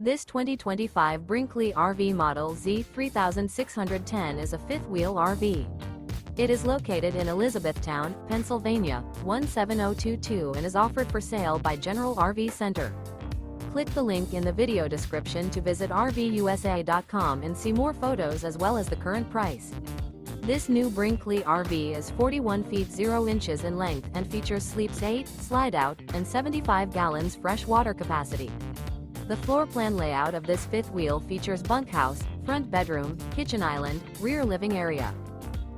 This 2025 Brinkley RV Model Z 3610 is a fifth-wheel RV. It is located in Elizabethtown, Pennsylvania, 17022 and is offered for sale by General RV Center. Click the link in the video description to visit RVUSA.com and see more photos as well as the current price. This new Brinkley RV is 41 feet 0 inches in length and features sleeps 8, slide-out, and 75 gallons fresh water capacity. The floor plan layout of this fifth wheel features bunkhouse, front bedroom, kitchen island, rear living area.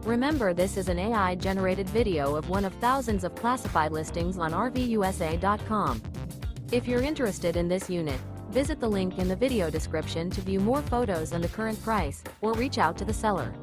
Remember, this is an AI-generated video of one of thousands of classified listings on RVUSA.com. If you're interested in this unit, visit the link in the video description to view more photos and the current price, or reach out to the seller.